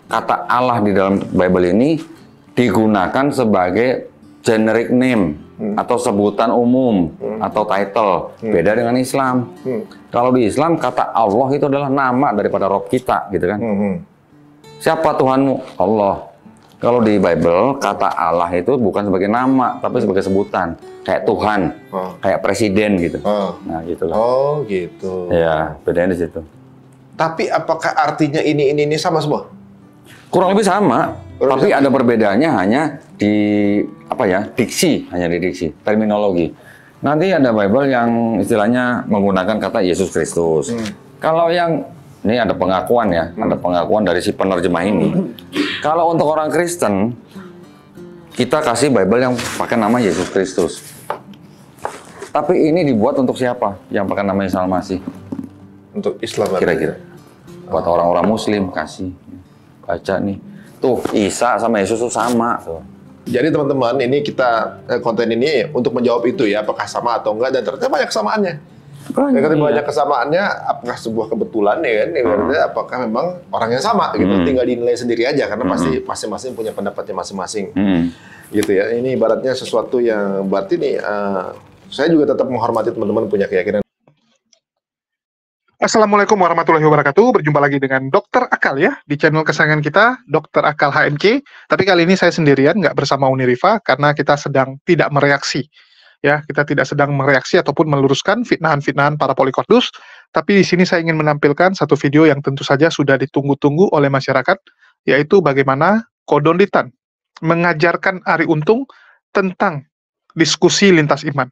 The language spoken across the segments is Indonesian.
kata Allah di dalam Bible ini digunakan sebagai generic name atau sebutan umum atau title. Beda dengan Islam. Kalau di Islam kata Allah itu adalah nama daripada Rob kita, gitu kan? Siapa Tuhanmu? Allah. Kalau di Bible kata Allah itu bukan sebagai nama, tapi sebagai sebutan. Kayak Tuhan, kayak presiden gitu. Nah, gitulah. Oh, gitu. Ya, bedanya di situ. Tapi apakah artinya ini sama semua? Kurang lebih sama, tapi ada perbedaannya hanya di diksi, terminologi. Nanti ada Bible yang istilahnya menggunakan kata Yesus Kristus. Kalau yang ini ada pengakuan ya, ada pengakuan dari si penerjemah ini. Kalau untuk orang Kristen, kita kasih Bible yang pakai nama Yesus Kristus. Tapi ini dibuat untuk siapa? Yang pakai nama Isa Al-Masih? Untuk Islam kira-kira. Buat orang-orang Muslim kasih. Baca nih. Tuh, Isa sama Yesus tuh sama. Tuh. Jadi teman-teman, ini kita konten ini untuk menjawab itu ya, apakah sama atau enggak, dan ternyata banyak kesamaannya. Banyak kesamaannya, apakah sebuah kebetulan ya kan? Apakah memang orang yang sama gitu? Tinggal dinilai sendiri aja, karena pasti masing-masing punya pendapatnya masing-masing. Gitu ya. Ini ibaratnya sesuatu yang berarti nih, saya juga tetap menghormati teman-teman punya keyakinan. Assalamualaikum warahmatullahi wabarakatuh. Berjumpa lagi dengan Dr. Akal ya di channel kesayangan kita, Dr. Akal HMC. Tapi kali ini saya sendirian, nggak bersama Uniriva karena kita sedang tidak mereaksi. Ya, kita tidak sedang mereaksi ataupun meluruskan fitnahan-fitnahan para polikordus. Tapi di sini saya ingin menampilkan satu video yang tentu saja sudah ditunggu-tunggu oleh masyarakat, yaitu bagaimana Kodonditan mengajarkan Arie Untung tentang diskusi lintas iman.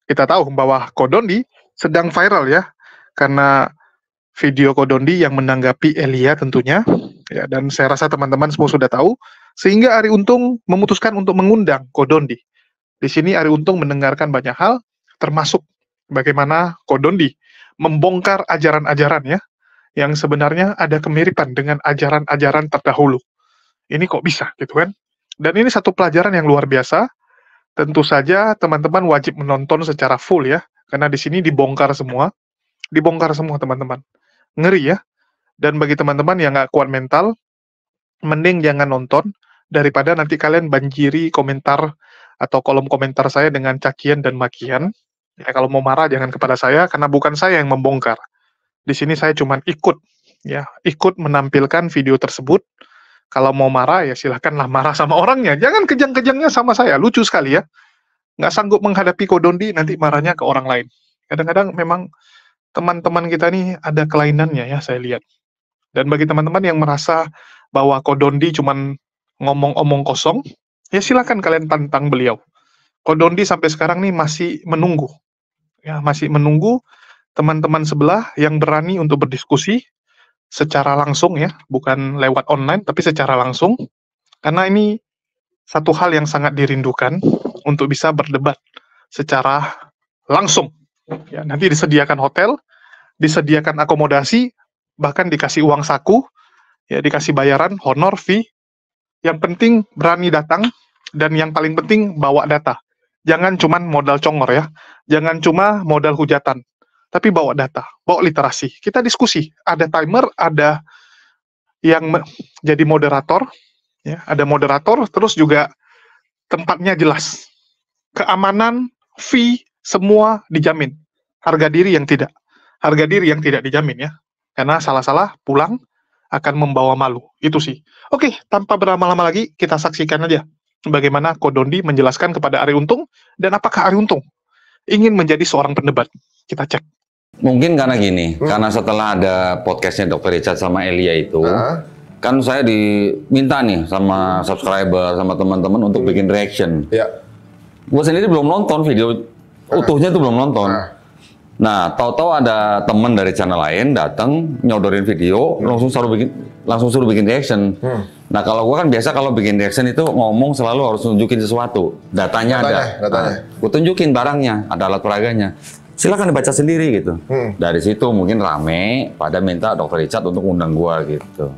Kita tahu bahwa Kodondi sedang viral ya, karena video Kodondi yang menanggapi Elia tentunya, ya, dan saya rasa teman-teman semua sudah tahu, sehingga Arie Untung memutuskan untuk mengundang Kodondi. Di sini Arie Untung mendengarkan banyak hal, termasuk bagaimana Kodondi membongkar ajaran-ajaran ya, yang sebenarnya ada kemiripan dengan ajaran-ajaran terdahulu. Ini kok bisa gitu kan? Dan ini satu pelajaran yang luar biasa. Tentu saja teman-teman wajib menonton secara full ya, karena di sini dibongkar semua teman-teman. Ngeri ya. Dan bagi teman-teman yang nggak kuat mental, mending jangan nonton daripada nanti kalian banjiri komentar atau kolom komentar saya dengan cacian dan makian. Ya, kalau mau marah jangan kepada saya karena bukan saya yang membongkar. Di sini saya cuma ikut menampilkan video tersebut. Kalau mau marah ya silahkanlah marah sama orangnya. Jangan kejang-kejangnya sama saya. Lucu sekali ya. Nggak sanggup menghadapi Kodondi nanti marahnya ke orang lain. Kadang-kadang memang teman-teman kita nih ada kelainannya ya, saya lihat. Dan bagi teman-teman yang merasa bahwa Kodondi cuman ngomong-omong kosong, ya silakan kalian tantang beliau. Kodondi sampai sekarang nih masih menunggu. Ya, masih menunggu teman-teman sebelah yang berani untuk berdiskusi secara langsung ya, bukan lewat online tapi secara langsung. Karena ini satu hal yang sangat dirindukan untuk bisa berdebat secara langsung. Ya, nanti disediakan hotel, disediakan akomodasi, bahkan dikasih uang saku, ya dikasih bayaran, honor, fee. Yang penting berani datang, dan yang paling penting bawa data. Jangan cuma modal congor ya, jangan cuma modal hujatan, tapi bawa data, bawa literasi. Kita diskusi, ada timer, ada yang jadi moderator, ya, ada moderator, terus juga tempatnya jelas. Keamanan, fee, semua dijamin. Harga diri yang tidak dijamin ya. Karena salah-salah pulang akan membawa malu. Itu sih. Oke, tanpa berlama-lama lagi kita saksikan aja bagaimana Kodondi menjelaskan kepada Arie Untung dan apakah Arie Untung ingin menjadi seorang pendebat. Kita cek. Mungkin karena gini, karena setelah ada podcastnya Dr. Richard sama Elia itu, kan saya diminta nih sama subscriber, sama teman-teman untuk bikin reaction. Ya. Gue sendiri belum nonton video utuhnya tuh belum nonton. Nah, tahu-tahu ada teman dari channel lain datang nyodorin video, langsung suruh bikin reaction. Nah, kalau gua kan biasa kalau bikin reaction itu ngomong selalu harus nunjukin sesuatu. Datanya ada. Nah, gua tunjukin barangnya, ada alat peraganya. Silakan dibaca sendiri gitu. Dari situ mungkin rame pada minta Dr. Richard untuk undang gua gitu.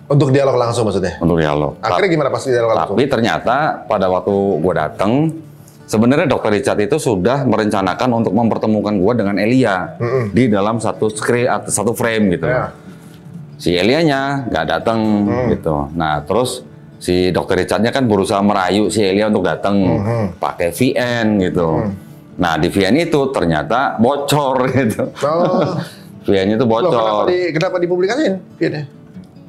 Untuk dialog langsung maksudnya? Untuk dialog. Akhirnya gimana pas dialog langsung? Tapi ternyata pada waktu gua datang, sebenarnya Dr. Richard itu sudah merencanakan untuk mempertemukan gue dengan Elia di dalam satu frame gitu. si Elianya nggak datang gitu. Nah terus si Dr. Richardnya kan berusaha merayu si Elia untuk datang pakai VN gitu. Nah di VN itu ternyata bocor gitu. Oh. VN itu bocor. Loh, kenapa dipublikasin VN-nya?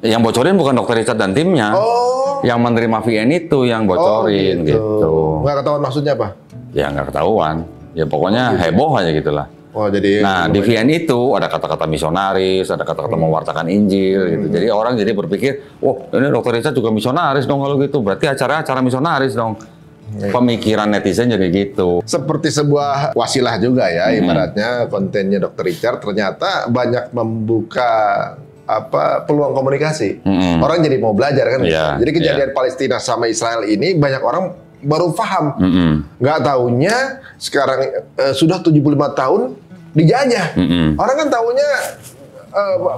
Yang bocorin bukan Dr. Richard dan timnya. Oh. Yang menerima VN itu yang bocorin gitu. Nggak ketahuan maksudnya apa? Ya nggak ketahuan. Ya pokoknya heboh aja gitulah. Oh, jadi Nah, di VN itu ada kata-kata misionaris, ada kata-kata mewartakan Injil gitu. Jadi orang jadi berpikir, "Oh, ini Dr. Richard juga misionaris dong kalau gitu. Berarti acara misionaris dong." Pemikiran netizen jadi gitu. Seperti sebuah wasilah juga ya, ibaratnya kontennya Dr. Richard ternyata banyak membuka peluang komunikasi. Orang jadi mau belajar kan. Yeah, jadi kejadian Palestina sama Israel ini banyak orang baru paham. Nggak taunya sekarang sudah 75 tahun dijajah. Orang kan taunya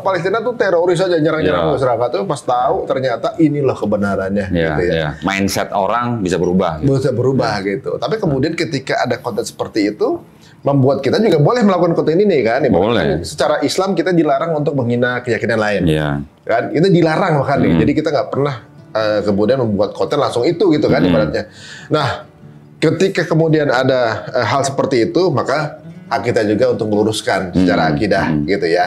Palestina tuh teroris aja, nyerang-nyerang masyarakat tuh, pas tahu ternyata inilah kebenarannya gitu ya. Mindset orang bisa berubah gitu. Bisa berubah gitu. Tapi kemudian ketika ada konten seperti itu membuat kita juga boleh melakukan konten ini kan. Boleh. Secara Islam kita dilarang untuk menghina keyakinan lain. Kan? Itu dilarang kan. Jadi kita nggak pernah kemudian membuat konten langsung itu gitu kan ibaratnya. Nah, ketika kemudian ada hal seperti itu, maka hak kita juga untuk meluruskan secara akidah gitu ya.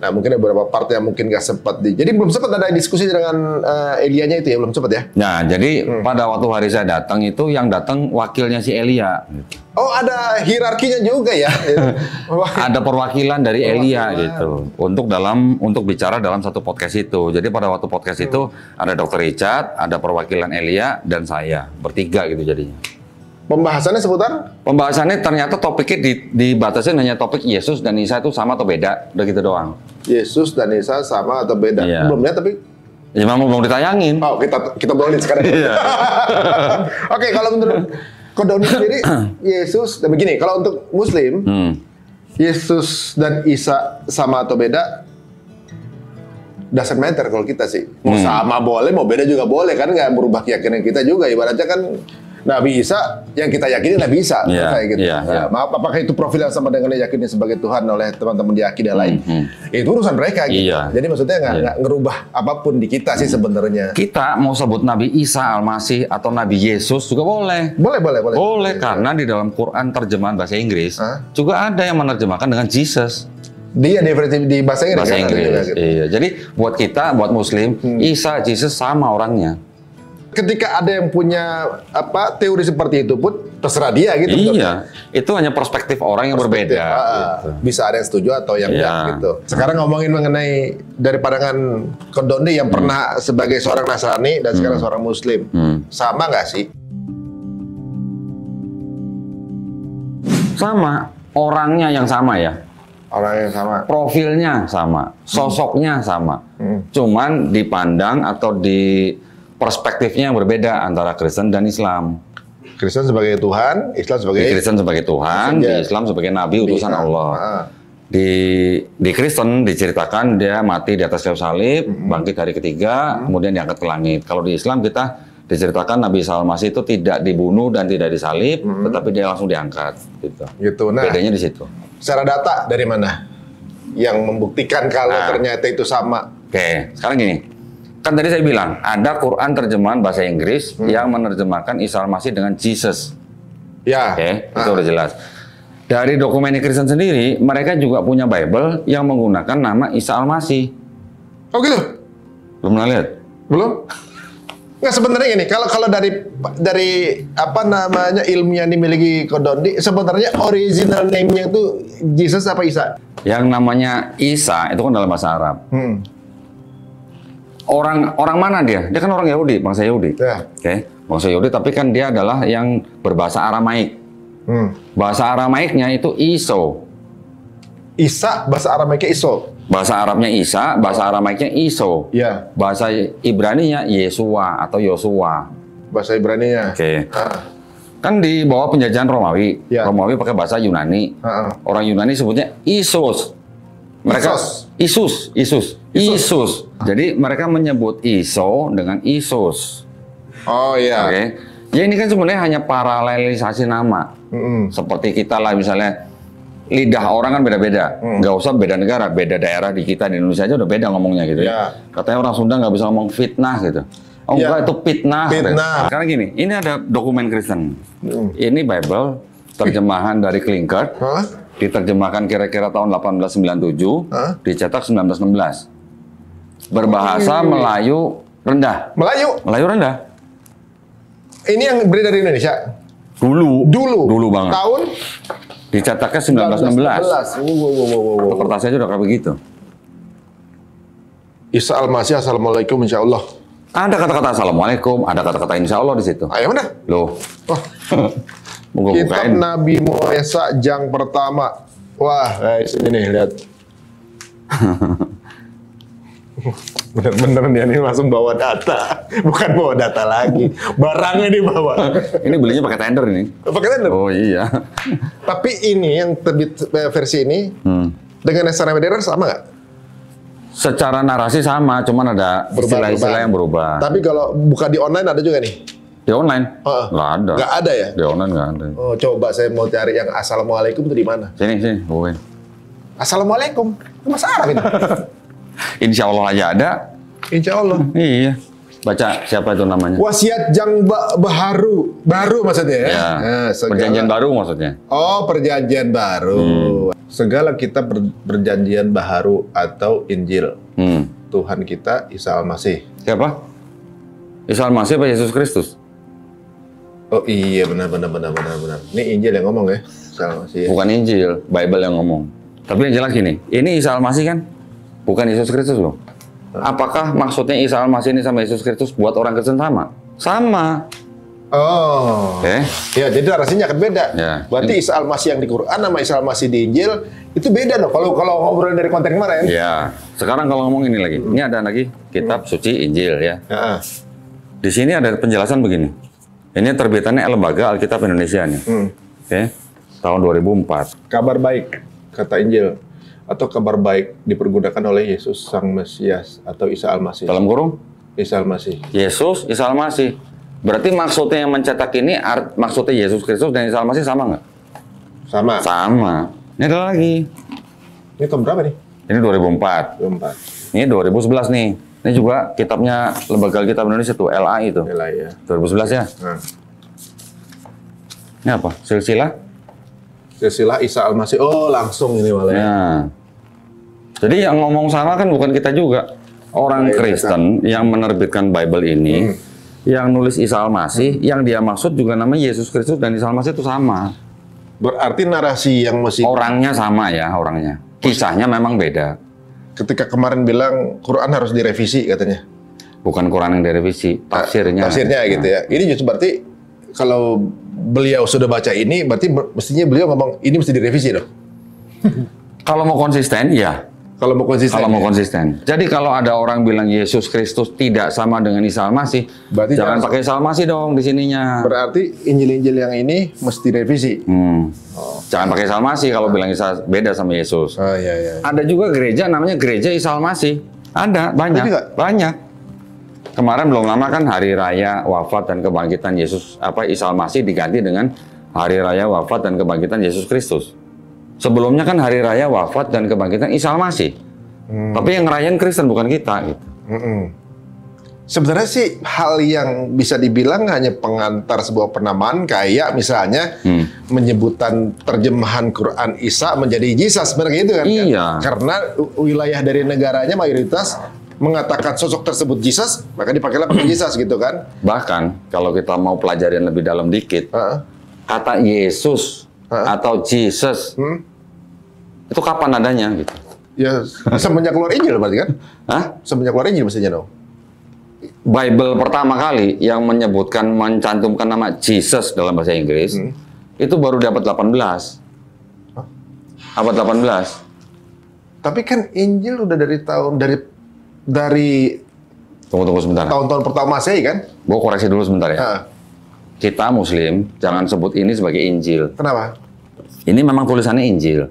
Nah, mungkin ada beberapa part yang mungkin nggak sempat jadi belum sempat ada diskusi dengan Elianya itu ya, belum sempat ya. Nah, jadi pada waktu hari saya datang itu yang datang wakilnya si Elia. Oh, ada hierarkinya juga ya. Ada perwakilan dari Elia gitu untuk bicara dalam satu podcast itu. Jadi pada waktu podcast itu ada Dr. Richard, ada perwakilan Elia dan saya bertiga gitu jadinya. Pembahasannya seputar? Pembahasannya ternyata topiknya dibatasin hanya topik Yesus dan Isa itu sama atau beda, udah gitu doang. Yesus dan Isa sama atau beda? Iya. Belum lihat tapi. Ya memang belum ditayangin. Oh, kita boleh sekarang. Oke, kalau menurut Kodoni sendiri, Yesus dan begini, kalau untuk Muslim, Yesus dan Isa sama atau beda? Doesn't matter kalau kita sih. Mau sama boleh, mau beda juga boleh, kan nggak berubah keyakinan kita juga. Ibaratnya kan Nabi Isa yang kita yakini Nabi Isa, kayak gitu. Maaf, apakah itu profil yang sama dengan yang yakini sebagai Tuhan oleh teman-teman di akidah lain? Itu urusan mereka gitu. Jadi maksudnya nggak ngerubah apapun di kita sih sebenarnya. Kita mau sebut Nabi Isa Al-Masih atau Nabi Yesus juga boleh. Boleh karena di dalam Quran terjemahan bahasa Inggris juga ada yang menerjemahkan dengan Jesus. Dia di bahasa Inggris. Bahasa Inggris. Gitu. Iya. Jadi buat kita, buat Muslim, Isa, Jesus sama orangnya. Ketika ada yang punya teori seperti itu pun terserah dia gitu. Iya, itu hanya perspektif orang yang berbeda. Gitu. Bisa ada yang setuju atau yang enggak gitu. Sekarang ngomongin mengenai dari pandangan Kodoni yang pernah sebagai seorang Nasrani dan sekarang seorang Muslim, sama nggak sih? Sama, orangnya yang sama ya. Orang yang sama. Profilnya sama, sosoknya sama. Cuman dipandang atau di perspektifnya yang berbeda antara Kristen dan Islam. Kristen sebagai Tuhan, Islam sebagai Kristen sebagai Tuhan, di Islam sebagai Nabi utusan Allah. Di Kristen diceritakan dia mati di atas kayu salib, bangkit hari ketiga, kemudian diangkat ke langit. Kalau di Islam kita diceritakan Nabi Isa Al-Masih itu tidak dibunuh dan tidak disalib, tetapi dia langsung diangkat. Gitu. Nah, bedanya di situ. Secara data dari mana yang membuktikan kalau ternyata itu sama? Oke, sekarang gini. Kan tadi saya bilang, ada Quran terjemahan bahasa Inggris yang menerjemahkan Isa Al-Masih dengan Jesus. Ya. Oke, itu udah jelas. Dari dokumen Kristen sendiri, mereka juga punya Bible yang menggunakan nama Isa Al-Masih. Oh gitu? Belum pernah lihat? Belum? Nggak, sebenarnya gini, kalau dari apa namanya ilmu yang dimiliki Kodoni, sebenarnya original name-nya itu Jesus apa Isa? Yang namanya Isa itu kan dalam bahasa Arab. Orang mana dia? Dia kan orang Yahudi, bangsa Yahudi. Oke, bangsa Yahudi, tapi kan dia adalah yang berbahasa Aramaik. Bahasa Aramaiknya itu Iso. Isa, bahasa Aramaiknya Iso. Bahasa Arabnya Isa, bahasa Aramaiknya Iso. Ya. Bahasa Ibraninya Yesua atau Yosua. Bahasa Ibraninya. Oke. Kan di bawah penjajahan Romawi. Romawi pakai bahasa Yunani. Orang Yunani sebutnya Isus. Mereka Isus. Jadi mereka menyebut Iso dengan Isus. Oh iya. Oke. Ya ini kan sebenarnya hanya paralelisasi nama. Seperti kita lah misalnya lidah orang kan beda-beda. Nggak usah beda negara, beda daerah di kita di Indonesia aja udah beda ngomongnya gitu ya. Katanya orang Sunda nggak bisa ngomong fitnah gitu. Oh enggak, itu fitnah. Karena gini, ini ada dokumen Kristen. Ini Bible, terjemahan dari Klinkert, diterjemahkan kira-kira tahun 1897, dicetak 1916. Berbahasa Melayu rendah. Melayu rendah. Ini yang beredar di Indonesia? Dulu banget. Tahun? Dicetaknya 1916. Wow. Kertasnya aja udah kayak begitu. Isa al-Masih, assalamualaikum insyaallah. Ada kata-kata assalamualaikum, ada kata-kata insya Allah di situ. Ayo mana? Loh. Kitab Nabi Musa jang pertama. Wah, guys, ini nih lihat. Bener-bener dia ini langsung bawa data, bukan bawa data lagi, barangnya dibawa. Ini belinya pakai tender ini. Pakai tender? Oh iya. Tapi ini yang terbit versi ini dengan Naskah Modern sama nggak? Secara narasi sama, cuman ada istilah-istilah yang berubah. Tapi kalau buka di online ada juga nih? Di online? Nggak ada. Nggak ada ya? Di online nggak ada. Oh, coba saya mau cari yang assalamualaikum itu di mana? Sini, hubungin. Assalamualaikum, bahasa Arab ini. Insya Allah aja ada. Insya Allah. Iya. Baca siapa itu namanya? Wasiat jang baru maksudnya ya? Ya. Perjanjian baru maksudnya. Oh, perjanjian baru. Segala kita perjanjian baru atau Injil. Tuhan kita Isa al-Masih. Siapa? Isa al-Masih apa Yesus Kristus? Oh iya benar. Ini Injil yang ngomong ya? Isa al-Masih. Bukan Injil, Bible yang ngomong. Tapi yang jelas gini, ini Isa al-Masih kan? Bukan Yesus Kristus loh. Apakah maksudnya Isa al-Masih ini sama Yesus Kristus buat orang Kristen sama? Sama. Oh. Ya, jadi narasinya akan beda. Ya. Berarti Isa al-Masih yang di Quran sama Isa al-Masih di Injil itu beda loh. Kalau ngobrol dari konten kemarin. Ya. Sekarang kalau ngomong ini lagi. Ini ada lagi kitab suci Injil ya. Di sini ada penjelasan begini. Ini terbitannya Lembaga Alkitab Indonesia nih. Tahun 2004. Kabar baik kata Injil. Atau kabar baik dipergunakan oleh Yesus Sang Mesias atau Isa al-Masih. Dalam kurung? Isa al-Masih. Yesus, Isa al-Masih. Berarti maksudnya yang mencetak ini, maksudnya Yesus Kristus dan Isa al-Masih sama nggak? Sama. Ini ada lagi. Ini tahun berapa nih? Ini 2004. Ini 2011 nih. Ini juga kitabnya Lembaga Alkitab Indonesia tuh, LA itu. LA ya. 2011 ya. Ini apa? Silsilah Isa al-Masih. Oh, langsung ini malah. Ya. Jadi yang ngomong sama kan bukan kita juga. Orang Kristen yang menerbitkan Bible ini, yang nulis Isa al-Masih, yang dia maksud juga namanya Yesus Kristus dan Isa al-Masih itu sama. Berarti narasi yang mesti... Orangnya sama ya, orangnya. Kisahnya memang beda. Ketika kemarin bilang Quran harus direvisi katanya. Bukan Quran yang direvisi, tafsirnya. Tafsirnya gitu ya. Ini justru berarti kalau beliau sudah baca ini, berarti mestinya beliau ngomong ini mesti direvisi dong. Kalau mau konsisten, ya. Kalau mau konsisten. Jadi kalau ada orang bilang Yesus Kristus tidak sama dengan Isa al-Masih, berarti jangan pakai Isa al-Masih dong di sininya. Berarti Injil-Injil yang ini mesti direvisi. Jangan pakai Isa al-Masih kalau bilang Isa beda sama Yesus. Iya. Ada juga gereja namanya Gereja Isa al-Masih. Ada, banyak. Kemarin belum lama kan hari raya wafat dan kebangkitan Yesus Isa al-Masih diganti dengan hari raya wafat dan kebangkitan Yesus Kristus. Sebelumnya kan hari raya wafat dan kebangkitan Isa al-Masih. Tapi yang ngerayain Kristen bukan kita gitu. Sebenarnya sih hal yang bisa dibilang hanya pengantar sebuah penamaan, kayak misalnya menyebutan terjemahan Quran Isa menjadi Jesus, sebenarnya gitu kan? Iya. Karena wilayah dari negaranya mayoritas mengatakan sosok tersebut Jesus, maka dipakailah pakai Jesus gitu kan? Bahkan kalau kita mau pelajarin lebih dalam dikit, kata Yesus atau Jesus itu kapan adanya gitu? Ya semenjak keluar Injil berarti kan? Semenjak keluar Injil mestinya dong. Bible pertama kali yang menyebutkan, mencantumkan nama Jesus dalam bahasa Inggris itu baru di abad 18. Abad 18. Tapi kan Injil udah dari Tunggu sebentar. Tahun-tahun pertama Masehi kan? Gua koreksi dulu sebentar ya. Kita Muslim jangan sebut ini sebagai Injil. Kenapa? Ini memang tulisannya Injil.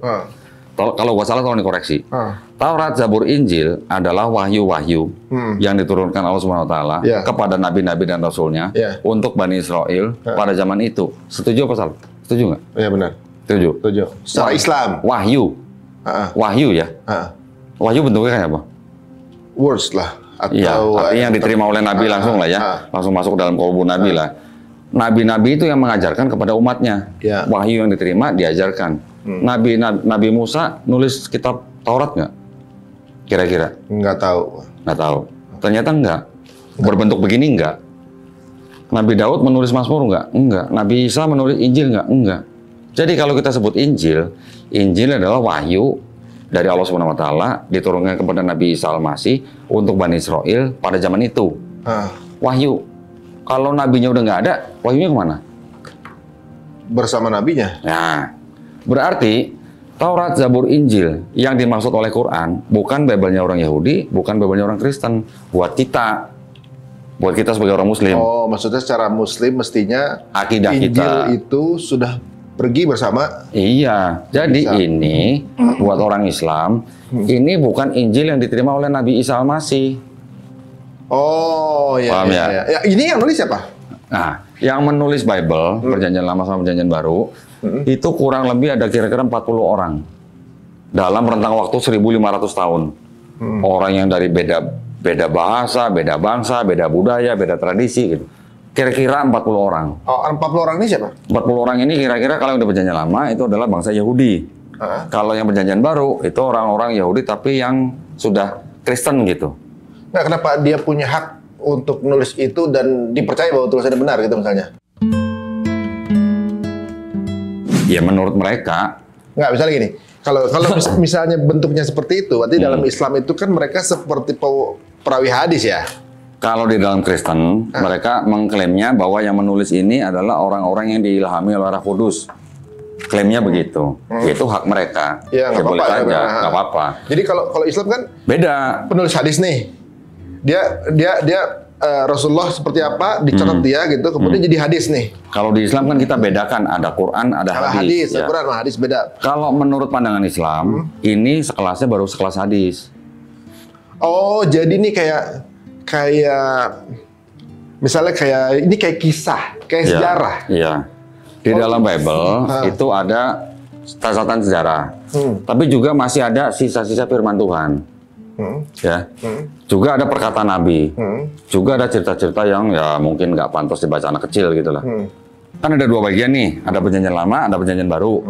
Kalau gua salah tolong dikoreksi. Taurat, Zabur, Injil adalah wahyu-wahyu yang diturunkan Allah Subhanahu wa taala kepada nabi-nabi dan rasulnya untuk Bani Israel pada zaman itu. Setuju apa salah? Setuju nggak? Iya benar. Setuju. Setuju. Secara Islam. Wahyu. Wahyu ya. Wahyu bentuknya kayak apa? Words lah. Iya, artinya yang diterima oleh Nabi langsung lah ya. Langsung masuk dalam kolbu Nabi lah. Nabi-nabi itu yang mengajarkan kepada umatnya. Ya. Wahyu yang diterima diajarkan. Nabi Musa nulis kitab Taurat nggak? Kira-kira? Nggak tahu. Nggak tahu. Ternyata nggak. Berbentuk begini nggak. Nabi Daud menulis Mazmur nggak? Enggak. Nabi Isa menulis Injil nggak? Enggak. Jadi kalau kita sebut Injil, Injil adalah wahyu dari Allah Subhanahu Wa Taala diturunkan kepada Nabi Isa Al-Masih untuk Bani Israel pada zaman itu. Wahyu. Kalau nabinya udah nggak ada, wahyunya kemana? Bersama nabinya. Nah, berarti Taurat, Zabur, Injil yang dimaksud oleh Quran bukan Bible-nya orang Yahudi, bukan Bible-nya orang Kristen. Buat kita sebagai orang Muslim. Oh, maksudnya secara Muslim mestinya Akidah Injil kita itu sudah pergi bersama. Iya, jadi ini buat orang Islam, ini bukan Injil yang diterima oleh Nabi Isa Al-Masih. Oh, iya. Paham ya? Ya, ini yang nulis siapa? Nah, yang menulis Bible, Perjanjian Lama sama Perjanjian Baru, itu kurang lebih ada kira-kira 40 orang. Dalam rentang waktu 1.500 tahun. Orang yang dari beda bahasa, beda bangsa, beda budaya, beda tradisi gitu. Kira-kira 40 orang. Oh, 40 orang ini siapa? 40 orang ini kira-kira kalau yang udah Perjanjian Lama itu adalah bangsa Yahudi. Kalau yang Perjanjian Baru itu orang-orang Yahudi tapi yang sudah Kristen gitu. Nah, kenapa dia punya hak untuk nulis itu dan dipercaya bahwa tulisannya benar gitu misalnya? Ya menurut mereka. Nggak, misalnya gini. Kalau misalnya bentuknya seperti itu, berarti dalam Islam itu kan mereka seperti perawi hadis ya? Kalau di dalam Kristen, mereka mengklaimnya bahwa yang menulis ini adalah orang-orang yang diilhami oleh Roh Kudus. Klaimnya begitu. Itu hak mereka. Ya, nggak boleh apa-apa, saja, ya, nggak apa-apa. Jadi kalau Islam kan beda. Penulis hadis nih, dia Rasulullah seperti apa dicatat dia gitu, kemudian jadi hadis nih. Kalau di Islam kan kita bedakan ada Quran, ada hadis. Ya. Quran sama hadis beda. Kalau menurut pandangan Islam, ini sekelasnya baru sekelas hadis. Oh, jadi ini kayak misalnya kayak ini kayak kisah, kayak sejarah. Iya. Di dalam Bible itu ada catatan sejarah. Tapi juga masih ada sisa-sisa firman Tuhan. Ya. Juga ada perkataan Nabi. Juga ada cerita-cerita yang ya mungkin nggak pantas dibaca anak kecil gitu lah. Kan ada dua bagian nih, ada Perjanjian Lama, ada Perjanjian Baru.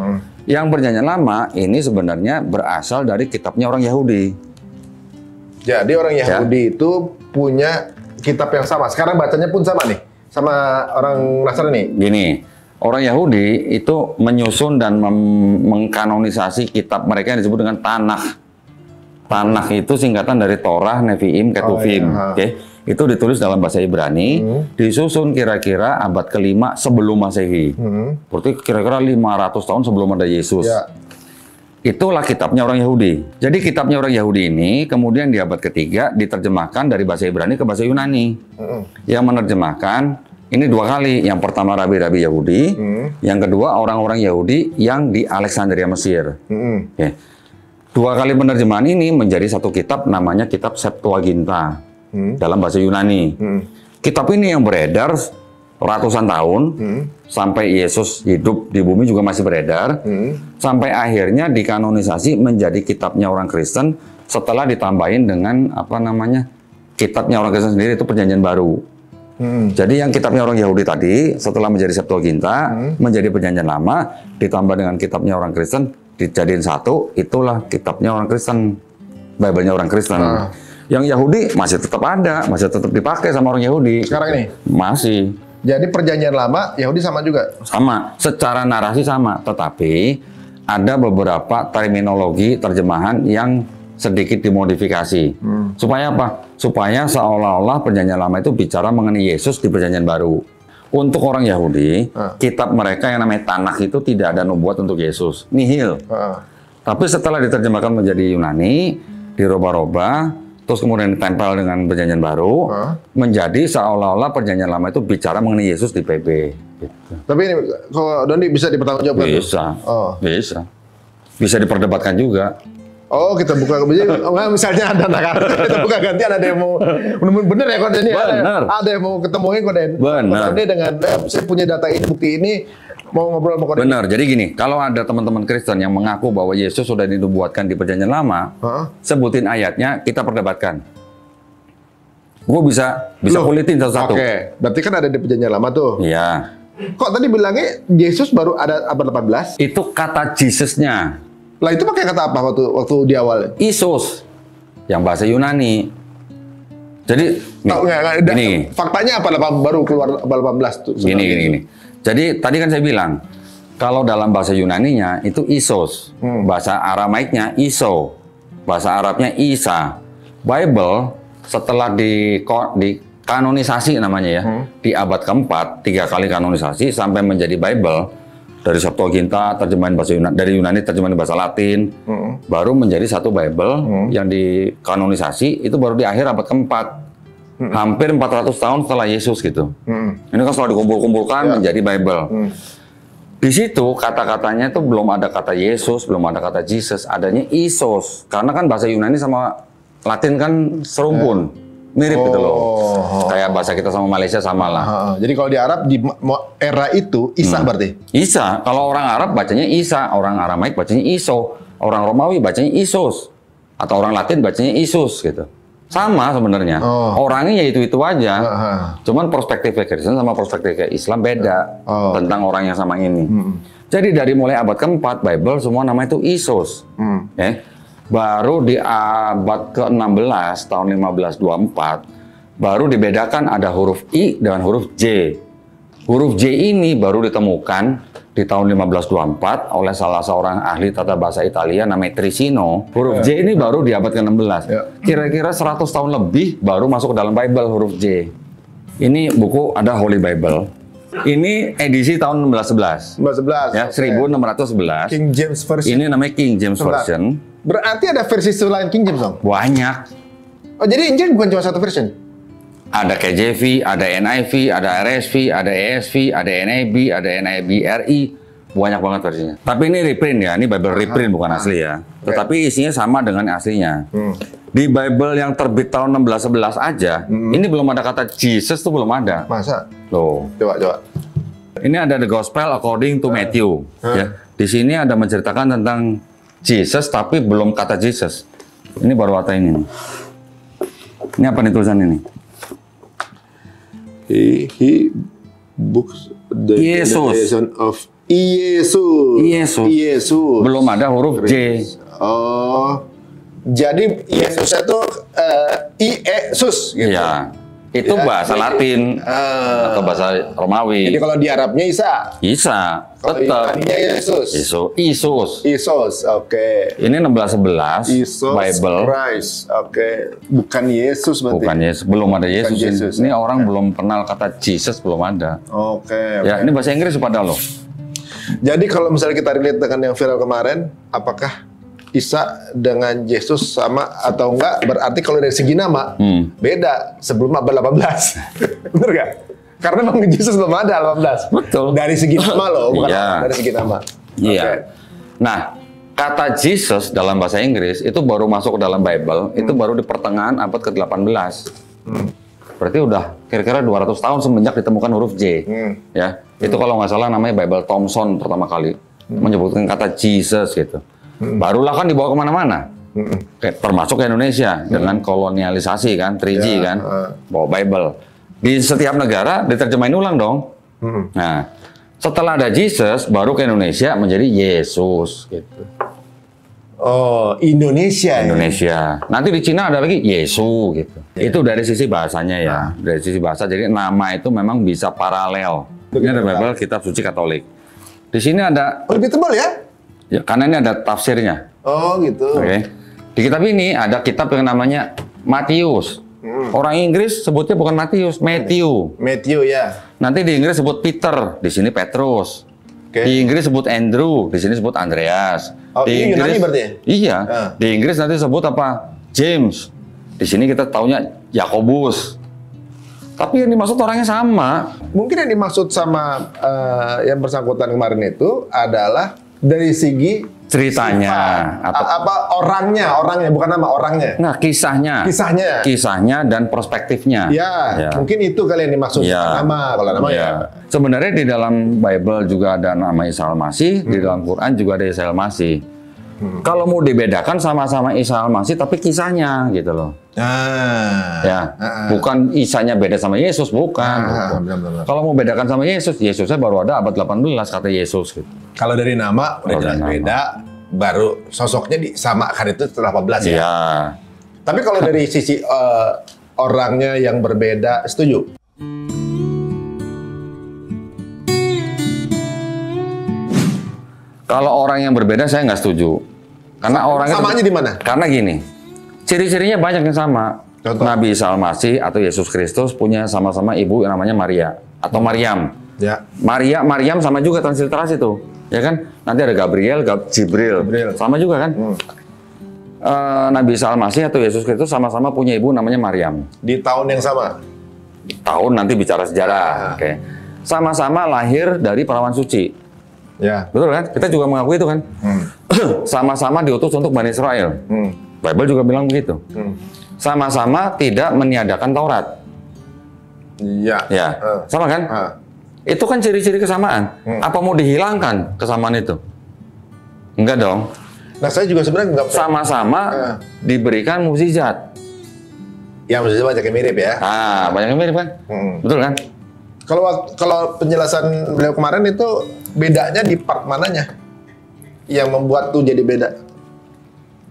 Yang Perjanjian Lama ini sebenarnya berasal dari kitabnya orang Yahudi. Jadi orang Yahudi itu punya kitab yang sama. Sekarang bacanya pun sama nih, sama orang Nasrani. Gini, orang Yahudi itu menyusun dan mengkanonisasi kitab mereka yang disebut dengan Tanakh. Tanakh itu singkatan dari Torah, Nevi'im, Ketuvim. Oke, itu ditulis dalam bahasa Ibrani, disusun kira-kira abad ke-5 sebelum Masehi. Berarti kira-kira 500 tahun sebelum ada Yesus. Ya. Itulah kitabnya orang Yahudi. Jadi kitabnya orang Yahudi ini kemudian di abad ke-3 diterjemahkan dari bahasa Ibrani ke bahasa Yunani. Yang menerjemahkan ini dua kali. Yang pertama rabi-rabi Yahudi, yang kedua orang-orang Yahudi yang di Alexandria, Mesir. Okay. Dua kali penerjemahan ini menjadi satu kitab namanya kitab Septuaginta dalam bahasa Yunani. Kitab ini yang beredar ratusan tahun sampai Yesus hidup di bumi juga masih beredar sampai akhirnya dikanonisasi menjadi kitabnya orang Kristen setelah ditambahin dengan apa namanya kitabnya orang Kristen sendiri itu Perjanjian Baru. Jadi yang kitabnya orang Yahudi tadi setelah menjadi Septuaginta menjadi Perjanjian Lama ditambah dengan kitabnya orang Kristen dijadiin satu, itulah kitabnya orang Kristen, Bible-nya orang Kristen. Yang Yahudi masih tetap ada, masih tetap dipakai sama orang Yahudi. Sekarang ini masih. Jadi Perjanjian Lama Yahudi sama juga? Sama, secara narasi sama, tetapi ada beberapa terminologi terjemahan yang sedikit dimodifikasi. Supaya apa? Supaya seolah-olah Perjanjian Lama itu bicara mengenai Yesus di Perjanjian Baru. Untuk orang Yahudi, kitab mereka yang namanya Tanakh itu tidak ada nubuat untuk Yesus, nihil. Tapi setelah diterjemahkan menjadi Yunani, dirubah-rubah, terus kemudian ditempel dengan Perjanjian Baru, menjadi seolah-olah Perjanjian Lama itu bicara mengenai Yesus di PB. Gitu. Tapi ini, kalau Doni bisa dipertanggungjawabkan? Bisa, bisa. Bisa diperdebatkan juga. Oh, kita buka misalnya ada kita buka gantian, ada yang mau bener ya Koden ini, ada yang mau ketemuin Koden. Benar. Koden dengan saya punya data ini, bukti ini, mau ngobrol sama Kodim. Benar. Jadi gini, kalau ada teman-teman Kristen yang mengaku bahwa Yesus sudah dinubuatkan di Perjanjian Lama, sebutin ayatnya, kita perdebatkan. Gue bisa kulitin satu-satu. Oke, berarti kan ada di Perjanjian Lama tuh. Iya. Kok tadi bilangnya Yesus baru ada abad 18? Itu kata Jesus-nya. Lah itu pakai kata apa waktu di awal? Isos, yang bahasa Yunani. Jadi, gini. Faktanya apa baru keluar abad 18 tuh? Gini. Jadi tadi kan saya bilang, kalau dalam bahasa Yunaninya itu Isos, bahasa Aramaiknya Iso, bahasa Arabnya Isa. Bible setelah dikanonisasi namanya ya, di abad keempat, 3 kali kanonisasi sampai menjadi Bible, dari Septuaginta terjemahan bahasa Yunani, dari Yunani terjemahan bahasa Latin, baru menjadi satu Bible yang dikanonisasi itu baru di akhir abad keempat, hampir 400 tahun setelah Yesus gitu. Ini kan setelah dikumpul-kumpulkan menjadi Bible. Di situ kata-katanya itu belum ada kata Yesus, belum ada kata Jesus, adanya Isos, karena kan bahasa Yunani sama Latin kan serumpun, mirip gitu loh. Kayak bahasa kita sama Malaysia sama lah. Jadi kalau di Arab di era itu Isa berarti? Isa. Kalau orang Arab bacanya Isa, orang Aramaik bacanya Iso, orang Romawi bacanya Isos, atau orang Latin bacanya Isus gitu. Sama sebenarnya. Orangnya ya itu aja. Cuman perspektifnya Kristen sama perspektifnya Islam beda tentang orang yang sama ini. Jadi dari mulai abad keempat Bible semua nama itu Isos. Baru di abad ke-16 tahun 1524 baru dibedakan ada huruf I dan huruf J. Huruf J ini baru ditemukan di tahun 1524 oleh salah seorang ahli tata bahasa Italia namanya Trissino. Huruf J ini baru di abad ke-16. Kira-kira 100 tahun lebih baru masuk ke dalam Bible huruf J. Ini buku ada Holy Bible. Ini edisi tahun 1911. 1911. Ya, 1611. King James Version. Ini namanya King James Version. Berarti ada versi selain King James dong? Banyak. Oh, jadi Injil bukan cuma satu version? Ada KJV, ada NIV, ada RSV, ada ESV, ada NIV, ada NIV RI. Banyak banget versinya. Tapi ini reprint ya, ini Bible reprint bukan asli ya. Tetapi isinya sama dengan aslinya. Di Bible yang terbit tahun 1611 aja, ini belum ada kata Jesus tuh belum ada. Masa? Loh. Coba. Ini ada The Gospel according to Matthew. Ya. Di sini ada menceritakan tentang Jesus, tapi belum kata Jesus. Ini baru kata ini. Ini apa nih tulisan ini? He books the definition of Yesus. Belum ada huruf J. Oh, jadi Yesus itu Iesus gitu. Iya. Itu bahasa Latin atau bahasa Romawi. Jadi kalau di Arabnya Isa, tetap. Yesus. Isos, oke. Ini 1611 Isos Bible. Christ, oke. Bukan Yesus berarti. Bukan Yesus, belum ada Yesus. Yesus. Ini orang belum kenal kata Jesus, belum ada. Oke. Ya, ini bahasa Inggris pada loh. Jadi kalau misalnya kita relate dengan yang viral kemarin, apakah Isa dengan Yesus sama atau enggak? Berarti kalau dari segi nama beda sebelum abad 18. Bener gak? Karena memang Yesus belum ada 18. Betul. Dari segi nama loh, bukan dari segi nama. Iya. Okay. Nah, kata Jesus dalam bahasa Inggris itu baru masuk ke dalam Bible, itu baru di pertengahan abad ke-18. Berarti udah kira-kira 200 tahun semenjak ditemukan huruf J. Ya, itu kalau nggak salah namanya Bible Thomson pertama kali menyebutkan kata Jesus gitu. Barulah kan dibawa kemana-mana, termasuk ke Indonesia dengan kolonialisasi kan, 3G kan, bawa Bible. Di setiap negara diterjemahin ulang dong. Nah, setelah ada Jesus, baru ke Indonesia menjadi Yesus gitu. Oh, Indonesia. Nanti di Cina ada lagi Yesu gitu. Itu dari sisi bahasanya ya, dari sisi bahasa. Jadi nama itu memang bisa paralel. Ini ada Bible Kitab Suci Katolik. Di sini ada. Lebih tebal ya? Ya, karena ini ada tafsirnya. Oh gitu. Oke. Di kitab ini ada kitab yang namanya Matius. Orang Inggris sebutnya bukan Matius, Matthew. Matthew ya. Nanti di Inggris sebut Peter, di sini Petrus. Okay. Di Inggris sebut Andrew, di sini sebut Andreas. Oh, di ini Inggris, Yunani berarti? Iya. Di Inggris nanti sebut apa? James. Di sini kita taunya Yakobus. Tapi yang dimaksud orangnya sama. Mungkin yang dimaksud sama yang bersangkutan kemarin itu adalah dari segi ceritanya apa orangnya bukan nama orangnya. Nah, kisahnya dan perspektifnya. Ya, mungkin itu kali yang dimaksud nama. Kalau nama ya. Sebenarnya di dalam Bible juga ada nama Isa Al-Masih, di dalam Quran juga ada Isa Al-Masih. Kalau mau dibedakan sama-sama Isa Al-Masih tapi kisahnya gitu loh. Bukan Isanya beda sama Yesus, bukan. Kalau mau bedakan sama Yesus, Yesusnya baru ada abad 18 kata Yesus gitu. Kalau dari nama udah jelas beda, baru sosoknya disamakan itu setelah 18 ya. Tapi kalau dari sisi orangnya yang berbeda, setuju? Kalau orang yang berbeda saya nggak setuju. Karena orangnya samanya di mana? Karena gini, ciri-cirinya banyak yang sama. Contoh. Nabi Isa Al-Masih atau Yesus Kristus punya sama-sama ibu yang namanya Maria atau Maryam. Ya. Maryam sama juga transliterasi tuh, ya kan? Nanti ada Jibril. Sama juga kan? Nabi Isa Al-Masih atau Yesus Kristus sama-sama punya ibu namanya Maryam. Di tahun yang sama? Tahun nanti bicara sejarah. Oke. Sama-sama lahir dari perawan suci. Ya. Betul kan? Kita juga mengakui itu kan? Sama-sama diutus untuk Bani Israel. Bible juga bilang begitu. Sama-sama tidak meniadakan Taurat. Iya. Ya. Sama kan? Itu kan ciri-ciri kesamaan. Apa mau dihilangkan kesamaan itu? Enggak dong. Nah, saya juga sebenarnya nggak sama-sama diberikan mukjizat. Ya, mukjizat banyak yang mirip ya. Banyak yang mirip kan? Betul kan? Kalau penjelasan beliau kemarin itu bedanya di part mananya yang membuat tuh jadi beda?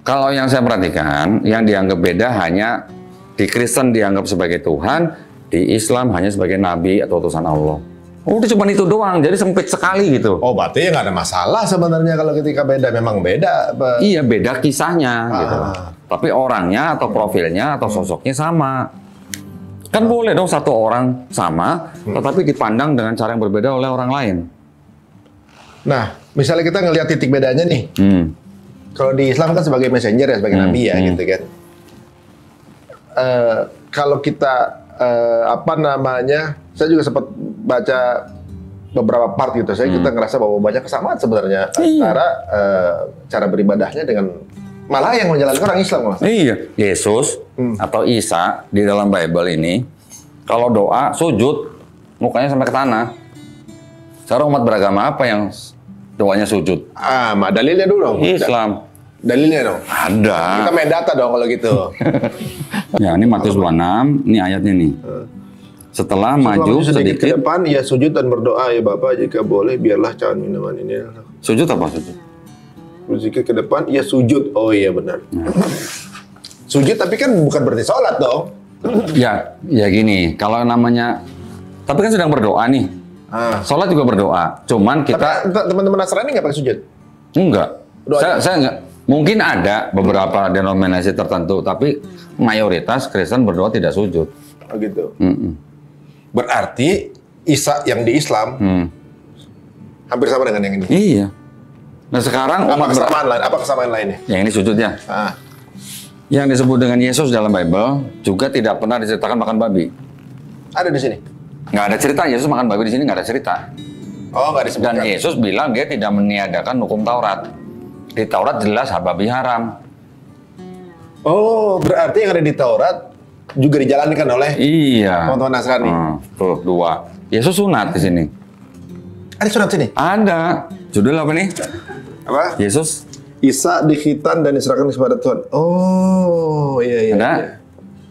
Kalau yang saya perhatikan, yang dianggap beda hanya di Kristen dianggap sebagai Tuhan, di Islam hanya sebagai Nabi atau utusan Allah. Udah cuma itu doang, jadi sempit sekali gitu. Oh, berarti ya nggak ada masalah sebenarnya kalau ketika beda, memang beda. Iya, beda kisahnya gitu. Tapi orangnya atau profilnya atau sosoknya sama. Kan boleh dong satu orang sama, tetapi dipandang dengan cara yang berbeda oleh orang lain. Nah, misalnya kita ngelihat titik bedanya nih. Kalau di Islam kan sebagai messenger ya, sebagai nabi ya, gitu kan. Kalau kita saya juga sempat baca beberapa part gitu. Kita ngerasa bahwa banyak kesamaan sebenarnya antara cara beribadahnya dengan malah yang menjalankan orang Islam. Iya, Yesus atau Isa di dalam Bible ini kalau doa sujud mukanya sampai ke tanah. Sekarang umat beragama apa yang doanya sujud? Dalilnya dulu dong. Islam. Dalilnya dong. Ada. Kita main data dong kalau gitu. Ya, ini Matius 26, ini ayatnya nih. Setelah maju sedikit ke depan, ia sujud dan berdoa, ya Bapa, jika boleh biarlah cawan minuman ini. Sujud apa sujud? Sedikit ke depan, ia sujud. Oh iya benar. Sujud tapi kan bukan berarti sholat dong. Ya gini, kalau namanya, tapi kan sedang berdoa nih. Sholat juga berdoa, cuman kita. Tapi teman-teman Nasrani nggak pakai sujud? Enggak. Saya enggak. Mungkin ada beberapa denominasi tertentu, tapi mayoritas Kristen berdoa tidak sujud. Oh gitu. Berarti Isa yang di Islam hampir sama dengan yang ini. Iya. Nah sekarang apa kesamaan lainnya? Yang ini sujudnya. Yang disebut dengan Yesus dalam Bible juga tidak pernah diceritakan makan babi. Ada di sini? Nggak ada cerita Yesus makan babi di sini, nggak ada cerita. Oh, nggak disebutkan. Dan Yesus bilang dia tidak meniadakan hukum Taurat. Di Taurat jelas babi haram. Oh, berarti yang ada di Taurat juga dijalankan oleh teman-teman Nasrani. Tuh, 2. Yesus sunat di sini. Ada sunat sini? Ada. Judul apa nih? Apa? Yesus. Isa dikhitan dan diserahkan kepada Tuhan. Oh, iya. Ada?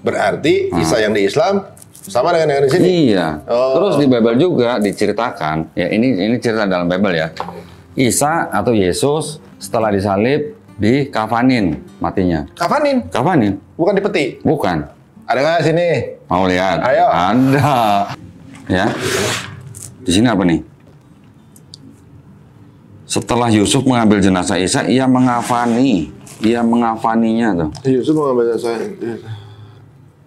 Berarti Isa yang di Islam sama dengan yang di sini? Iya. Terus di Bible juga diceritakan, ya ini cerita dalam Bible ya. Isa atau Yesus setelah disalib dikafanin matinya. Kafanin? Kafanin. Bukan dipeti? Bukan. Ada nggak sini? Mau lihat? Ayo. Ada. Ya. Di sini apa nih? Setelah Yusuf mengambil jenazah Isa, ia mengafani. Ia mengafaninya tuh. Yusuf mengambil jenazah.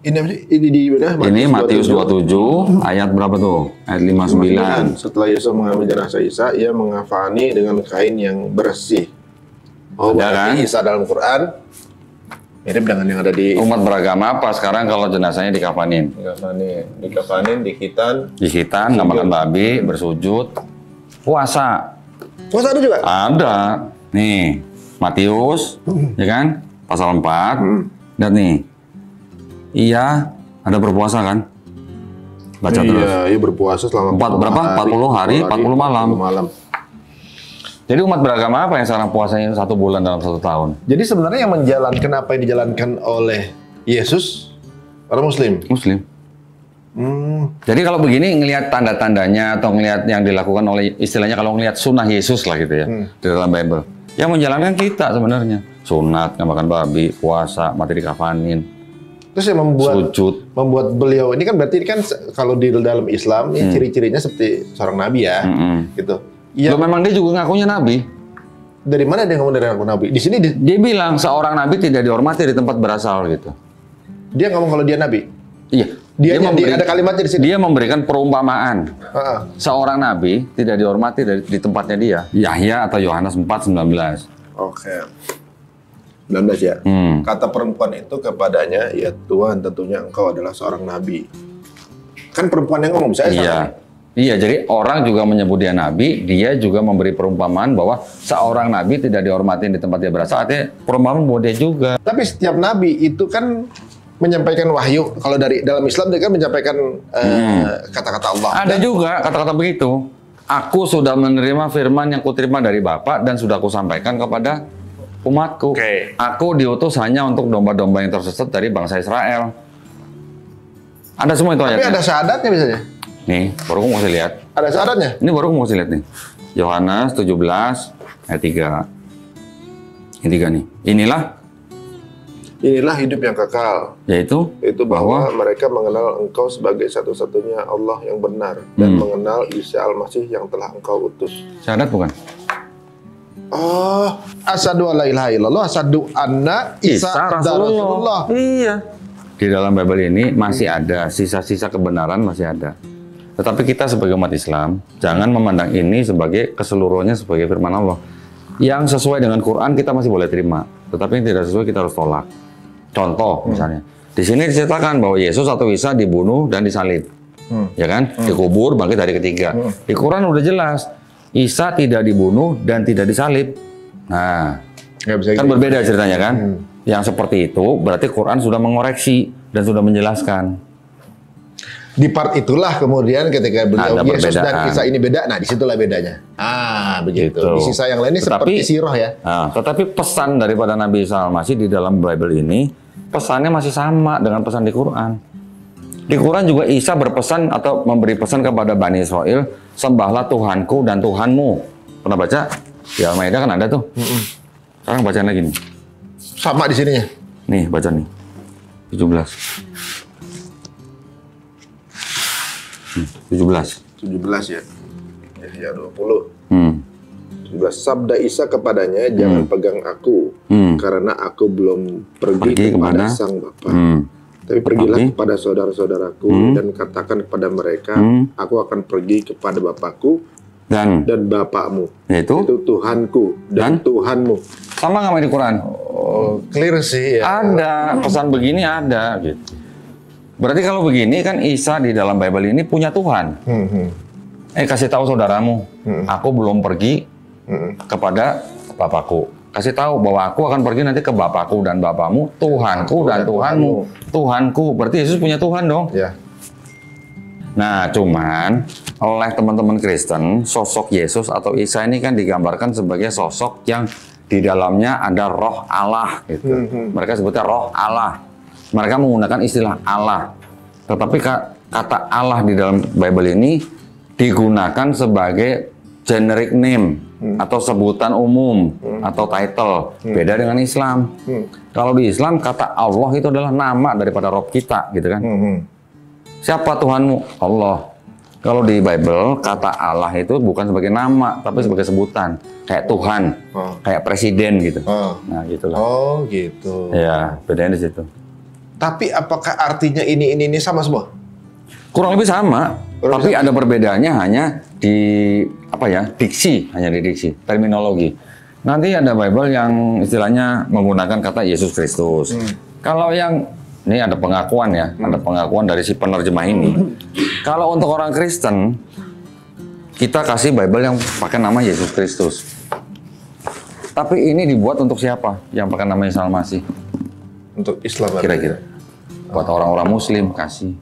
Ini apa sih? Ini di mana? Ini Matius 27 ayat berapa tuh? Ayat 59. Setelah Yusuf mengambil jenazah Isa, ia mengafani dengan kain yang bersih. Oh, berarti Isa dalam Quran mirip dengan yang ada di umat beragama apa sekarang kalau jenazahnya dikafanin? Dikafanin, Dikhitan, nggak makan babi, bersujud, puasa. Puasa ada juga? Ada. Nih, Matius, ya kan? Pasal 4. Dan nih, ia ada berpuasa kan? Baca terus. Iya berpuasa selama 40 hari, 40 malam. Jadi umat beragama apa yang sekarang puasanya 1 bulan dalam 1 tahun? Jadi sebenarnya yang menjalankan apa yang dijalankan oleh Yesus orang Muslim. Muslim. Jadi kalau begini ngelihat tanda-tandanya atau ngelihat yang dilakukan oleh istilahnya kalau ngelihat sunnah Yesus lah gitu ya di dalam Bible. Yang menjalankan kita sebenarnya sunat, nggak makan babi, puasa, mati dikafanin. Terus yang membuat beliau ini kan berarti kan kalau di dalam Islam ini ciri-cirinya seperti seorang nabi ya, gitu. Ya, memang dia juga ngakunya nabi. Dari mana dia ngomong dari ngaku nabi? Di sini dia bilang seorang nabi tidak dihormati di tempat berasal gitu. Dia ngomong kalau dia nabi. Iya. Dia ada kalimatnya di sini. Dia memberikan perumpamaan. Seorang nabi tidak dihormati di tempatnya dia. Yahya atau Yohanes 4:19. Oke. 19 ya. Kata perempuan itu kepadanya, ya Tuhan tentunya engkau adalah seorang nabi. Kan perempuan yang ngomong, saya salah. Iya, jadi orang juga menyebut dia nabi, dia juga memberi perumpamaan bahwa seorang nabi tidak dihormati di tempat dia berasal, artinya perumpamaan buat dia juga. Tapi setiap nabi itu kan menyampaikan wahyu. Kalau dari dalam Islam dia kan menyampaikan kata-kata Allah. Ada juga kata-kata begitu. Aku sudah menerima firman yang kuterima dari Bapa dan sudah kusampaikan kepada umatku. Aku diutus hanya untuk domba-domba yang tersesat dari bangsa Israel. Ada semua itu ayatnya. Tapi ada syahadatnya misalnya. Nih, baru aku mau kasih lihat. Ada syahadatnya? Ini baru aku mau kasih lihat nih. Yohanes 17 ayat 3. Ayat 3 nih. Inilah hidup yang kekal. Yaitu bahwa mereka mengenal engkau sebagai satu-satunya Allah yang benar dan mengenal Isa Al-Masih yang telah engkau utus. Syahadat bukan? Oh, asyhadu alla ilaha illallah, asyhadu anna Isa Rasulullah. Iya. Di dalam Bible ini masih ada sisa-sisa kebenaran, masih ada. Tetapi kita sebagai umat Islam jangan memandang ini sebagai keseluruhannya sebagai firman Allah. Yang sesuai dengan Quran kita masih boleh terima, tetapi yang tidak sesuai kita harus tolak. Contoh misalnya, di sini diceritakan bahwa Yesus atau Isa dibunuh dan disalib, ya kan? Dikubur, bangkit hari ketiga. Di Quran udah jelas, Isa tidak dibunuh dan tidak disalib. Nah, kan berbeda ceritanya kan? Yang seperti itu berarti Quran sudah mengoreksi dan sudah menjelaskan. Di part itulah kemudian ketika beliau Yesus dan Isa ini beda, nah disitulah bedanya. Begitu. Di sisa yang lainnya seperti sirah ya. Tetapi pesan daripada Nabi Isa Al-Masih di dalam Bible ini, pesannya masih sama dengan pesan di Quran. Di Quran juga Isa berpesan atau memberi pesan kepada Bani Israel, sembahlah Tuhanku dan Tuhanmu. Pernah baca? Di Al-Maidah kan ada tuh. Sekarang bacaan lagi nih. Sama di sininya. Nih, baca nih. 17. 17 ya. Ya 20. 17. Sabda Isa kepadanya, jangan pegang aku, karena aku belum pergi kepada sang Bapa. Tapi pergilah kepada saudara-saudaraku dan katakan kepada mereka, aku akan pergi kepada Bapakku dan Bapakmu, yaitu Tuhanku dan Tuhanmu. Sama nggak di Quran? Oh, clear sih ya. Ada pesan begini ada gitu. Berarti kalau begini kan Isa di dalam Bible ini punya Tuhan. Kasih tahu saudaramu, aku belum pergi kepada Bapakku. Kasih tahu bahwa aku akan pergi nanti ke Bapakku dan Bapakmu, Tuhanku dan Tuhanmu. Tuhanku, berarti Yesus punya Tuhan dong. Ya. Nah, cuman oleh teman-teman Kristen, sosok Yesus atau Isa ini kan digambarkan sebagai sosok yang di dalamnya ada roh Allah gitu. Mereka sebutnya roh Allah. Mereka menggunakan istilah Allah. Tetapi kata Allah di dalam Bible ini digunakan sebagai generic name atau sebutan umum atau title. Beda dengan Islam. Kalau di Islam kata Allah itu adalah nama daripada Rob kita gitu kan. Siapa Tuhanmu? Allah. Kalau di Bible kata Allah itu bukan sebagai nama tapi sebagai sebutan. Kayak Tuhan, kayak presiden gitu. Nah, gitulah. Oh, gitu. Ya, bedanya di situ. Tapi apakah artinya ini sama semua? Kurang lebih sama, tapi ada perbedaannya hanya di diksi, terminologi. Nanti ada Bible yang istilahnya menggunakan kata Yesus Kristus. Kalau yang ini ada pengakuan ya, ada pengakuan dari si penerjemah ini. Kalau untuk orang Kristen, kita kasih Bible yang pakai nama Yesus Kristus. Tapi ini dibuat untuk siapa? Yang pakai nama Isa Al-Masih? Untuk Islam Kira-kira. Buat orang-orang Muslim, kasih.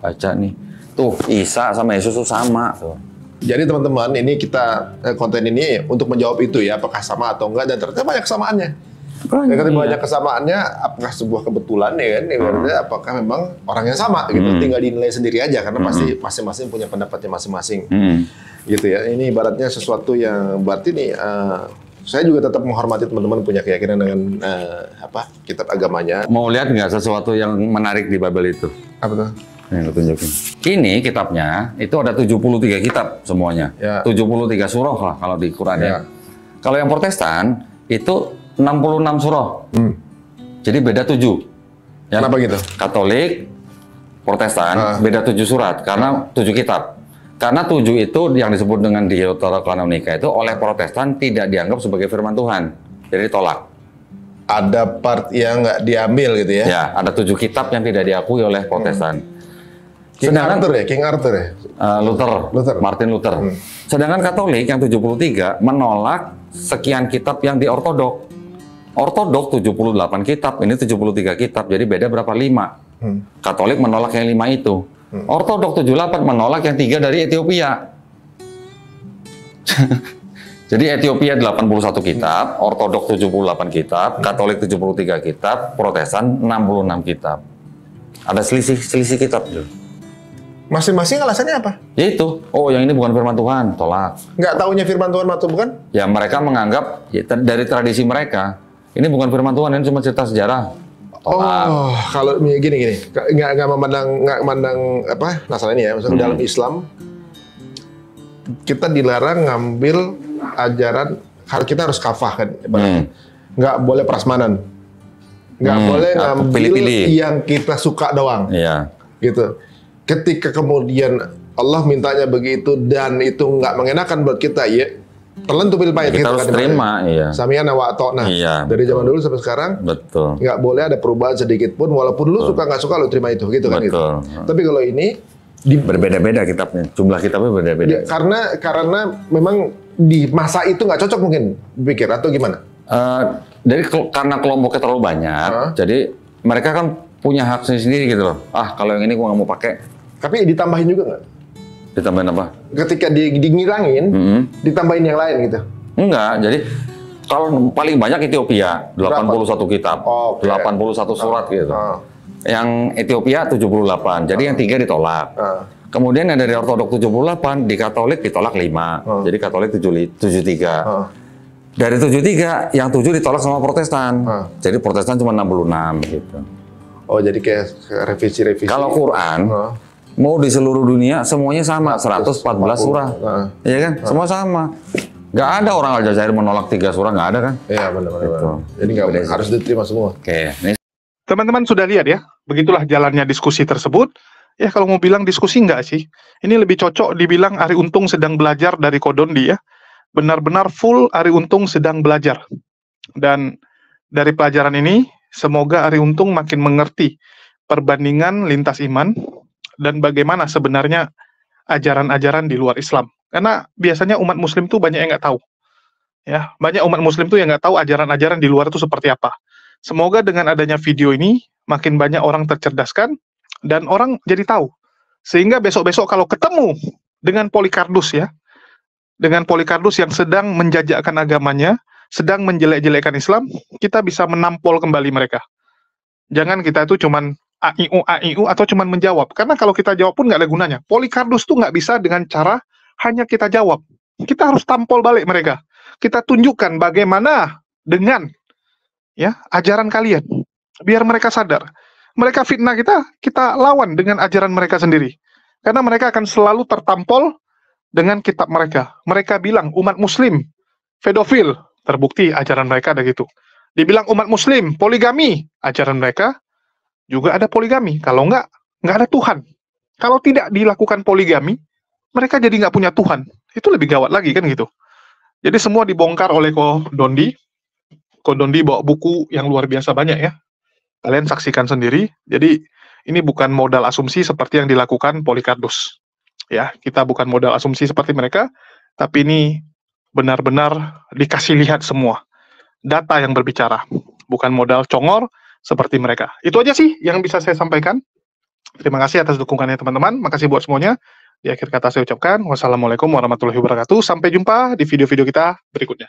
Baca nih. Tuh, Isa sama Yesus tuh sama. Tuh. Jadi teman-teman, ini kita konten ini untuk menjawab itu ya, apakah sama atau enggak, dan ternyata banyak kesamaannya. Banyak kesamaannya, apakah sebuah kebetulan ya kan? Apakah memang orang yang sama gitu? Tinggal dinilai sendiri aja, karena pasti masing-masing punya pendapatnya masing-masing. Gitu ya. Ini ibaratnya sesuatu yang berarti nih. Saya juga tetap menghormati teman-teman punya keyakinan dengan kitab agamanya. Mau lihat nggak sesuatu yang menarik di Bible itu? Apa tuh? Nih, lu tunjukin. Ini kitabnya, itu ada 73 kitab semuanya. Ya. 73 surah lah kalau di Quran ya. Kalau yang Protestan, itu 66 surah. Jadi beda 7. Ya. Kenapa gitu? Katolik, Protestan, beda 7 surat. Karena 7 kitab. Karena 7 itu yang disebut dengan Deuterokanonika itu oleh Protestan tidak dianggap sebagai firman Tuhan. Jadi ditolak. Ada part yang nggak diambil gitu ya? Ya, ada 7 kitab yang tidak diakui oleh Protestan. King Arthur ya? Luther. Martin Luther. Sedangkan Katolik yang 73 menolak sekian kitab yang di Ortodok. Ortodok 78 kitab, ini 73 kitab, jadi beda berapa? 5. Katolik menolak yang 5 itu. Ortodok 78 menolak yang 3 dari Ethiopia. Jadi Ethiopia 81 kitab, Ortodok 78 kitab, Katolik 73 kitab, Protestan 66 kitab. Ada selisih kitab tuh. Masing-masing alasannya apa? Ya itu, oh yang ini bukan firman Tuhan, tolak. Nggak taunya firman Tuhan atau bukan? Ya mereka menganggap ya, dari tradisi mereka, ini bukan firman Tuhan, ini cuma cerita sejarah. Tolak. Oh, kalau gini, nggak memandang apa masalah ini ya. Misalnya dalam Islam kita dilarang ngambil ajaran, kita harus kafah kan, nggak boleh prasmanan, nggak boleh ngambil pilih-pilih yang kita suka doang, gitu. Ketika kemudian Allah mintanya begitu dan itu nggak mengenakan buat kita, ya telan tuh pil pahit. Kita harus terima, Sami'ana wa ata'na. Dari zaman dulu sampai sekarang, betul. Nggak boleh ada perubahan sedikit pun, walaupun lu suka nggak suka lu terima itu, gitu kan? Gitu. Tapi kalau ini berbeda-beda kitabnya, jumlah kitabnya berbeda-beda. Karena memang di masa itu nggak cocok mungkin pikir atau gimana? Karena kelompoknya terlalu banyak, jadi mereka kan punya hak sendiri gitu loh. Kalau yang ini gua nggak mau pakai. Tapi ditambahin juga nggak? Ditambahin apa? Ketika ngilangin, ditambahin yang lain gitu? Enggak, jadi kalau paling banyak Ethiopia, 81 kitab, 81 surat gitu. Yang Ethiopia 78, jadi yang 3 ditolak. Kemudian yang dari Ortodok 78, di Katolik ditolak 5, jadi Katolik 73. Dari 73, yang 7 ditolak sama Protestan, jadi Protestan cuma 66 gitu. Oh, jadi kayak revisi-revisi. Kalau Quran, mau di seluruh dunia semuanya sama, 114 surah. Iya kan? Semua sama. Nggak ada orang Aljazair menolak 3 surah, nggak ada kan? Iya, benar-benar. Gitu. Jadi nggak harus diterima semua. Oke. Teman-teman sudah lihat ya, begitulah jalannya diskusi tersebut. Ya kalau mau bilang diskusi nggak sih? Ini lebih cocok dibilang Arie Untung sedang belajar dari Kodondi ya. Benar-benar full Arie Untung sedang belajar. Dan dari pelajaran ini, semoga Arie Untung makin mengerti perbandingan lintas iman dan bagaimana sebenarnya ajaran-ajaran di luar Islam. Karena biasanya umat Muslim tuh banyak yang nggak tahu. Ya, banyak umat Muslim tuh yang nggak tahu ajaran-ajaran di luar itu seperti apa. Semoga dengan adanya video ini makin banyak orang tercerdaskan dan orang jadi tahu. Sehingga besok-besok kalau ketemu dengan Polycarpus ya, dengan Polycarpus yang sedang menjajakkan agamanya, sedang menjelek-jelekkan Islam, kita bisa menampol kembali mereka. Jangan kita itu cuman AIU atau cuman menjawab. Karena kalau kita jawab pun nggak ada gunanya. Polycarpus tuh nggak bisa dengan cara hanya kita jawab. Kita harus tampol balik mereka. Kita tunjukkan bagaimana dengan ya ajaran kalian. Biar mereka sadar. Mereka fitnah kita, kita lawan dengan ajaran mereka sendiri. Karena mereka akan selalu tertampol dengan kitab mereka. Mereka bilang umat Muslim pedofil, terbukti ajaran mereka ada gitu. Dibilang umat Muslim poligami, ajaran mereka juga ada poligami. Kalau nggak ada Tuhan. Kalau tidak dilakukan poligami, mereka jadi nggak punya Tuhan. Itu lebih gawat lagi kan gitu. Jadi semua dibongkar oleh Kodondi. Kodondi bawa buku yang luar biasa banyak ya. Kalian saksikan sendiri. Jadi ini bukan modal asumsi seperti yang dilakukan Polycarpus. Ya, kita bukan modal asumsi seperti mereka, tapi ini benar-benar dikasih lihat semua. data yang berbicara, bukan modal congor seperti mereka. Itu aja sih yang bisa saya sampaikan. Terima kasih atas dukungannya teman-teman. Makasih buat semuanya. Di akhir kata saya ucapkan wassalamualaikum warahmatullahi wabarakatuh. Sampai jumpa di video-video kita berikutnya.